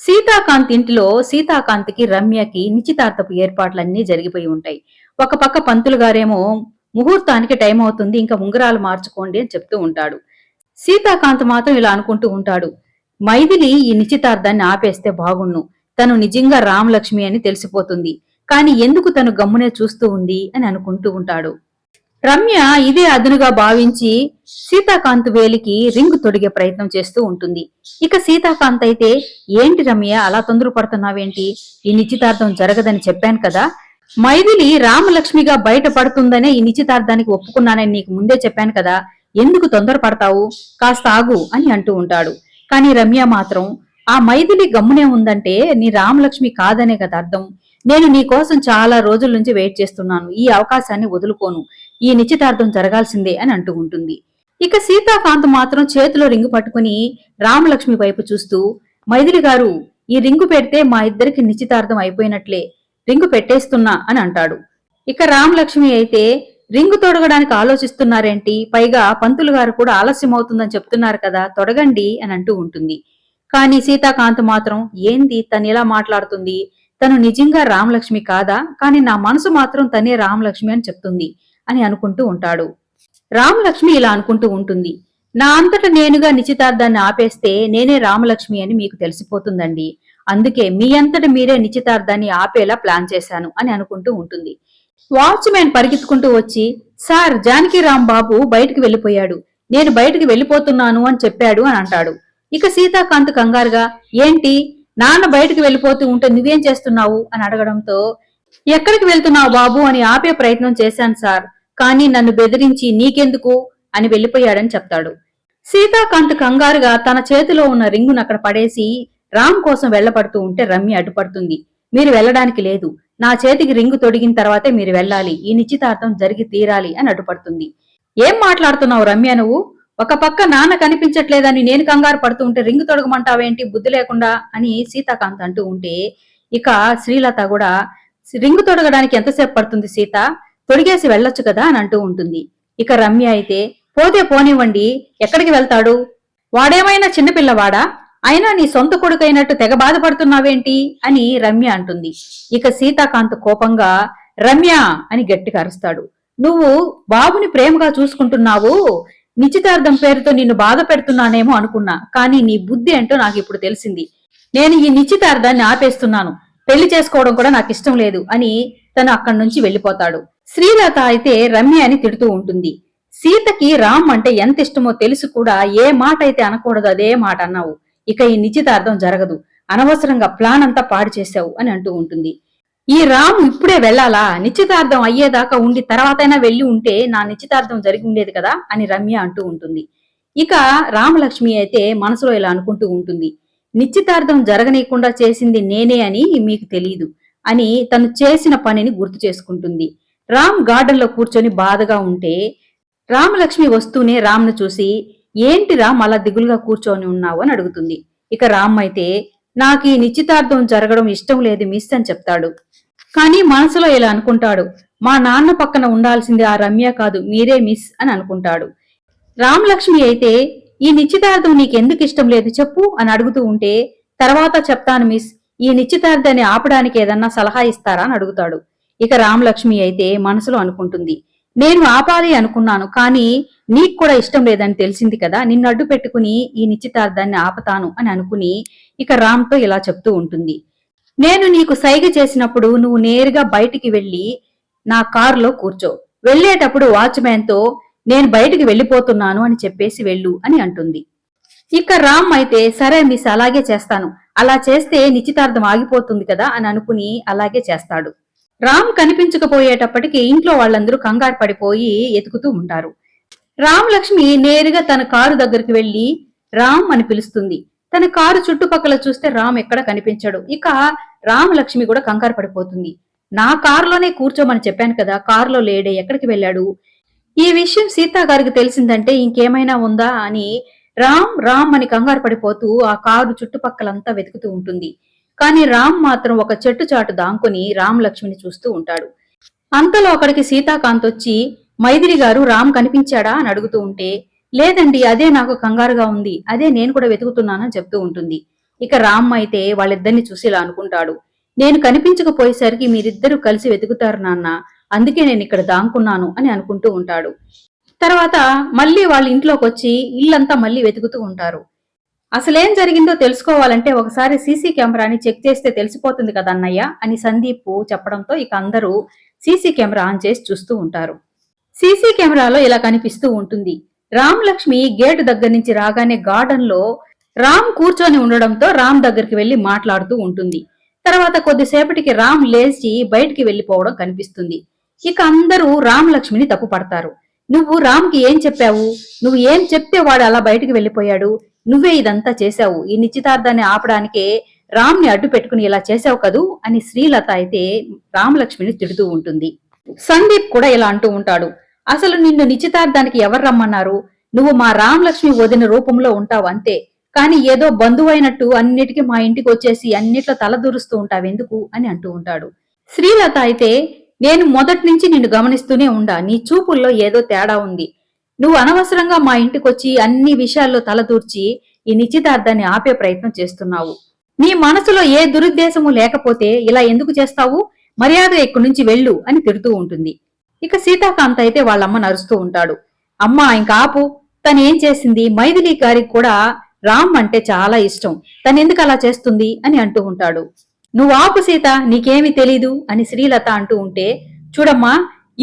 సీతాకాంత్ ఇంటిలో సీతాకాంత్కి రమ్యకి నిశ్చితార్థపు ఏర్పాట్లన్నీ జరిగిపోయి ఉంటాయి. ఒక పక్క పంతులు గారేమో ముహూర్తానికి టైం అవుతుంది, ఇంకా ఉంగరాలు మార్చుకోండి అని చెప్తూ ఉంటాడు. సీతాకాంత్ మాత్రం ఇలా అనుకుంటూ ఉంటాడు, మైథిలి ఈ నిశ్చితార్థాన్ని ఆపేస్తే బాగుణ్ణు, తను నిజంగా రామలక్ష్మి అని తెలిసిపోతుంది. కాని ఎందుకు తను గమ్మునే చూస్తూ ఉంది అని అనుకుంటూ ఉంటాడు. రమ్య ఇదే అదునుగా భావించి సీతాకాంత్ వేలికి రింగు తొడిగే ప్రయత్నం చేస్తూ ఉంటుంది. ఇక సీతాకాంత్ అయితే, ఏంటి రమ్య అలా తొందరపడుతున్నావేంటి, ఈ నిశ్చితార్థం జరగదని చెప్పాను కదా, మైథిలి రామలక్ష్మిగా బయటపడుతుందనే ఈ నిశ్చితార్థానికి ఒప్పుకున్నానని నీకు ముందే చెప్పాను కదా, ఎందుకు తొందరపడతావు, కాస్త ఆగు అని అంటూ ఉంటాడు. కాని రమ్య మాత్రం, ఆ మైథిలి గమ్మునే ఉందంటే నీ రామలక్ష్మి కాదనే కదా అర్థం, నేను నీ కోసం చాలా రోజుల నుంచి వెయిట్ చేస్తున్నాను, ఈ అవకాశాన్ని వదులుకోను, ఈ నిశ్చితార్థం జరగాల్సిందే అని అంటూ ఉంటుంది. ఇక సీతాకాంత్ మాత్రం చేతిలో రింగు పట్టుకుని రామలక్ష్మి వైపు చూస్తూ, మైథిలి గారు, ఈ రింగు పెడితే మా ఇద్దరికి నిశ్చితార్థం అయిపోయినట్లే, రింగు పెట్టేస్తున్నా అని అంటాడు. ఇక రామలక్ష్మి అయితే, రింగు తొడగడానికి ఆలోచిస్తున్నారేంటి, పైగా పంతులు గారు కూడా ఆలస్యం అవుతుందని చెప్తున్నారు కదా, తొడగండి అని అంటూ ఉంటుంది. కానీ సీతాకాంత్ మాత్రం, ఏంది తను ఇలా మాట్లాడుతుంది, తను నిజంగా రామలక్ష్మి కాదా, కాని నా మనసు మాత్రం తనే రామలక్ష్మి అని చెప్తుంది అని అనుకుంటూ ఉంటాడు. రామలక్ష్మి ఇలా అనుకుంటూ ఉంటుంది, నా అంతట నేనుగా నిశ్చితార్థాన్ని ఆపేస్తే నేనే రామలక్ష్మి అని మీకు తెలిసిపోతుందండి, అందుకే మీ అంతట మీరే నిశ్చితార్థాన్ని ఆపేలా ప్లాన్ చేశాను అని అనుకుంటూ ఉంటుంది. వాచ్మెన్ పరిగెత్తుకుంటూ వచ్చి, సార్ జానకిరామ్ బాబు బయటికి వెళ్లిపోయాడు, నేను బయటికి వెళ్లిపోతున్నాను అని చెప్పాడు అని అంటాడు. ఇక సీతాకాంత్ కంగారుగా, ఏంటి నాన్న బయటికి వెళ్లిపోతూ ఉంటే నువ్వేం చేస్తున్నావు అని అడగడంతో, ఎక్కడికి వెళ్తున్నావు బాబు అని ఆపే ప్రయత్నం చేశాను సార్, కానీ నన్ను బెదిరించి నీకెందుకు అని వెళ్లిపోయాడని చెప్తాడు. సీతాకాంత్ కంగారుగా తన చేతిలో ఉన్న రింగును అక్కడ పడేసి రామ్ కోసం వెళ్లబడుతూ ఉంటే రమ్య అడ్డుపడుతుంది. మీరు వెళ్లడానికి లేదు, నా చేతికి రింగు తొడిగిన తర్వాతే మీరు వెళ్ళాలి, ఈ నిశ్చితార్థం జరిగి తీరాలి అని అడ్డుపడుతుంది. ఏం మాట్లాడుతున్నావు రమ్య నువ్వు, ఒక పక్క నాన్న కనిపించట్లేదని నేను కంగారు పడుతూ ఉంటే రింగు తొడగమంటావేంటి బుద్ధి లేకుండా అని సీతాకాంత్ అంటూ ఉంటే, ఇక శ్రీలత కూడా, రింగు తొడగడానికి ఎంతసేపు పడుతుంది సీత, తొడిగేసి వెళ్ళొచ్చు కదా అని అంటూ ఉంటుంది. ఇక రమ్య అయితే, పోతే పోనివ్వండి, ఎక్కడికి వెళ్తాడు, వాడేమైనా చిన్నపిల్లవాడా, అయినా నీ సొంత కొడుకైనట్టు తెగ బాధపడుతున్నావేంటి అని రమ్య అంటుంది. ఇక సీతాకాంత్ కోపంగా, రమ్య అని గట్టిగా అరుస్తాడు, నువ్వు బాబుని ప్రేమగా చూసుకుంటున్నావు, నిశ్చితార్థం పేరుతో నిన్ను బాధ పెడుతున్నానేమో అనుకున్నా, కానీ నీ బుద్ధి ఏంటో నాకు ఇప్పుడు తెలిసింది, నేను ఈ నిశ్చితార్థాన్ని ఆపేస్తున్నాను, పెళ్లి చేసుకోవడం కూడా నాకు ఇష్టం లేదు అని తను అక్కడి నుంచి వెళ్లిపోతాడు. శ్రీలత అయితే రమ్య అని తిడుతూ ఉంటుంది, సీతకి రామ్ అంటే ఎంత ఇష్టమో తెలుసు కూడా ఏ మాట అయితే అనకూడదు అదే మాట అన్నావు, ఇక ఈ నిశ్చితార్థం జరగదు, అనవసరంగా ప్లాన్ అంతా పాడు చేశావు అని అంటూ ఉంటుంది. ఈ రామ్ ఇప్పుడే వెళ్లాలా, నిశ్చితార్థం అయ్యేదాకా ఉండి తర్వాతైనా వెళ్లి ఉంటే నా నిశ్చితార్థం జరిగి ఉండేది కదా అని రమ్య అంటూ ఉంటుంది. ఇక రామలక్ష్మి అయితే మనసులో ఇలా అనుకుంటూ ఉంటుంది, నిశ్చితార్థం జరగనీయకుండా చేసింది నేనే అని మీకు తెలీదు అని తను చేసిన పనిని గుర్తు చేసుకుంటుంది. రామ్ గార్డెన్ లో కూర్చొని బాధగా ఉంటే రామలక్ష్మి వస్తూనే రామ్ను చూసి, ఏంటి రామ్ అలా దిగులుగా కూర్చొని ఉన్నావు అని అడుగుతుంది. ఇక రామ్ అయితే, నాకు ఈ నిశ్చితార్థం జరగడం ఇష్టం లేదు మిస్ అని చెప్తాడు. కానీ మనసులో ఇలా అనుకుంటాడు, మా నాన్న పక్కన ఉండాల్సింది ఆ రమ్య కాదు మీరే మిస్ అని అనుకుంటాడు. రామలక్ష్మి అయితే, ఈ నిశ్చితార్థం నీకెందుకు ఇష్టం లేదు చెప్పు అని అడుగుతూ ఉంటే, తర్వాత చెప్తాను మిస్, ఈ నిశ్చితార్థాన్ని ఆపడానికి ఏదన్నా సలహా ఇస్తారా అని అడుగుతాడు. ఇక రామలక్ష్మి అయితే మనసులో అనుకుంటుంది, నేను ఆపాలి అనుకున్నాను, కానీ నీకు కూడా ఇష్టం లేదని తెలిసింది కదా, నిన్ను అడ్డు పెట్టుకుని ఈ నిశ్చితార్థాన్ని ఆపతాను అని అనుకుని ఇక రామ్తో ఇలా చెప్తూ ఉంటుంది, నేను నీకు సైగ చేసినప్పుడు నువ్వు నేరుగా బయటికి వెళ్లి నా కారులో కూర్చో, వెళ్లేటప్పుడు వాచ్మ్యాన్ తో నేను బయటికి వెళ్లిపోతున్నాను అని చెప్పేసి వెళ్ళు అని అంటుంది. ఇక రామ్ అయితే, సరే మిస్ అలాగే చేస్తాను, అలా చేస్తే నిశ్చితార్థం ఆగిపోతుంది కదా అని అనుకుని అలాగే చేస్తాడు. రామ్ కనిపించకపోయేటప్పటికి ఇంట్లో వాళ్ళందరూ కంగారు పడిపోయి ఎతుకుతూ ఉంటారు. రామలక్ష్మి నేరుగా తన కారు దగ్గరికి వెళ్లి రామ్ అని పిలుస్తుంది. తన కారు చుట్టుపక్కల చూస్తే రామ్ ఎక్కడ కనిపించడు. ఇక రామలక్ష్మి కూడా కంగారు పడిపోతుంది, నా కారులోనే కూర్చోమని చెప్పాను కదా, కారులో లేడే, ఎక్కడికి వెళ్ళాడు, ఈ విషయం సీతా గారికి తెలిసిందంటే ఇంకేమైనా ఉందా అని రామ్ రామ్ అని కంగారు పడిపోతూ ఆ కారు చుట్టుపక్కలంతా వెతుకుతూ ఉంటుంది. కానీ రామ్ మాత్రం ఒక చెట్టు చాటు దాంకుని రామలక్ష్మిని చూస్తూ ఉంటాడు. అంతలో అక్కడికి సీతాకాంత్ వచ్చి, మైథిలి గారు రామ్ కనిపించాడా అని అడుగుతూ ఉంటే, లేదండి అదే నాకు కంగారుగా ఉంది, అదే నేను కూడా వెతుకుతున్నానని చెప్తూ ఉంటుంది. ఇక రామ్ అయితే వాళ్ళిద్దరిని చూసి ఇలా అనుకుంటాడు. నేను కనిపించకపోయేసరికి మీరిద్దరూ కలిసి వెతుకుతారు నాన్న, అందుకే నేను ఇక్కడ దాంకున్నాను అని అనుకుంటూ ఉంటాడు. తర్వాత మళ్ళీ వాళ్ళ ఇంట్లోకి వచ్చి ఇల్లంతా మళ్ళీ వెతుకుతూ ఉంటారు. అసలేం జరిగిందో తెలుసుకోవాలంటే ఒకసారి సీసీ కెమెరాని చెక్ చేస్తే తెలిసిపోతుంది కదా అన్నయ్య అని సందీప్ చెప్పడంతో ఇక అందరూ సీసీ కెమెరా ఆన్ చేసి చూస్తూ ఉంటారు. సీసీ కెమెరాలో ఇలా కనిపిస్తూ ఉంటుంది. రామ్ లక్ష్మి గేటు దగ్గర నుంచి రాగానే గార్డెన్ లో రామ్ కూర్చొని ఉండడంతో రామ్ దగ్గరికి వెళ్లి మాట్లాడుతూ ఉంటుంది. తర్వాత కొద్దిసేపటికి రామ్ లేచి బయటికి వెళ్లిపోవడం కనిపిస్తుంది. ఇక అందరూ రామ్ లక్ష్మిని తప్పు పడతారు. నువ్వు రామ్కి ఏం చెప్పావు? నువ్వు ఏం చెప్తే వాడు అలా బయటికి వెళ్లిపోయాడు? నువ్వే ఇదంతా చేశావు. ఈ నిశ్చితార్థాన్ని ఆపడానికే రామ్ ని అడ్డు పెట్టుకుని ఇలా చేశావు కదూ అని శ్రీలత అయితే రామలక్ష్మిని తిడుతూ ఉంటుంది. సందీప్ కూడా ఇలా అంటూ ఉంటాడు. అసలు నిన్ను నిశ్చితార్థానికి ఎవరు రమ్మన్నారు? నువ్వు మా రామలక్ష్మి వదిన రూపంలో ఉంటావు అంతే, కానీ ఏదో బంధువైనట్టు అన్నిటికీ మా ఇంటికి వచ్చేసి అన్నిట్లో తలదూరుస్తూ ఉంటావెందుకు అని అంటూ ఉంటాడు. శ్రీలత అయితే నేను మొదటి నుంచి నిన్ను గమనిస్తూనే ఉండా, నీ చూపుల్లో ఏదో తేడా ఉంది. నువ్వు అనవసరంగా మా ఇంటికొచ్చి అన్ని విషయాల్లో తలదూర్చి ఈ నిశ్చితార్థాన్ని ఆపే ప్రయత్నం చేస్తున్నావు. నీ మనసులో ఏ దురుద్దేశము లేకపోతే ఇలా ఎందుకు చేస్తావు? మర్యాద ఇక్కడి నుంచి వెళ్ళు అని తిడుతూ ఉంటుంది. ఇక సీతాకాంత్ అయితే వాళ్ళమ్మ నరుస్తూ ఉంటాడు. అమ్మా ఇంక ఆపు, తనేం చేసింది? మైథిలి గారికి కూడా రామ్ అంటే చాలా ఇష్టం, తనెందుకు అలా చేస్తుంది అని అంటూ ఉంటాడు. నువ్వు ఆపు సీత, నీకేమీ తెలీదు అని శ్రీలత అంటూ ఉంటే, చూడమ్మా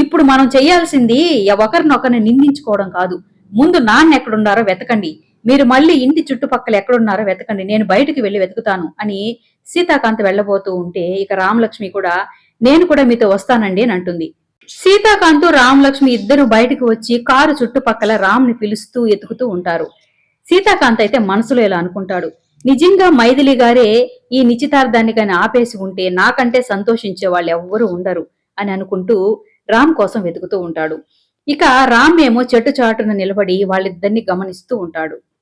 ఇప్పుడు మనం చెయ్యాల్సింది ఒకరినొకరిని నిందించుకోవడం కాదు. ముందు నాన్న ఎక్కడున్నారో వెతకండి, మీరు మళ్ళీ ఇంటి చుట్టుపక్కల ఎక్కడున్నారో వెతకండి, నేను బయటికి వెళ్లి వెతుకుతాను అని సీతాకాంత్ వెళ్లబోతూ ఉంటే ఇక రామలక్ష్మి కూడా నేను కూడా మీతో వస్తానండి అని అంటుంది. సీతాకాంత్ రామలక్ష్మి ఇద్దరు బయటకు వచ్చి కారు చుట్టుపక్కల రామ్ ని పిలుస్తూ ఎతుకుతూ ఉంటారు. సీతాకాంత్ అయితే మనసులో ఇలా అనుకుంటాడు. నిజంగా మైథిలి గారే ఈ నిశ్చితార్థాన్ని కానీ ఆపేసి ఉంటే నాకంటే సంతోషించే వాళ్ళు ఎవ్వరూ ఉండరు అని అనుకుంటూ రామ్ కోసం వెతుకుతూ ఉంటాడు. ఇక రామ్ ఏమో చెట్టు చాటున నిలబడి వాళ్ళిద్దరిని గమనిస్తూ ఉంటాడు.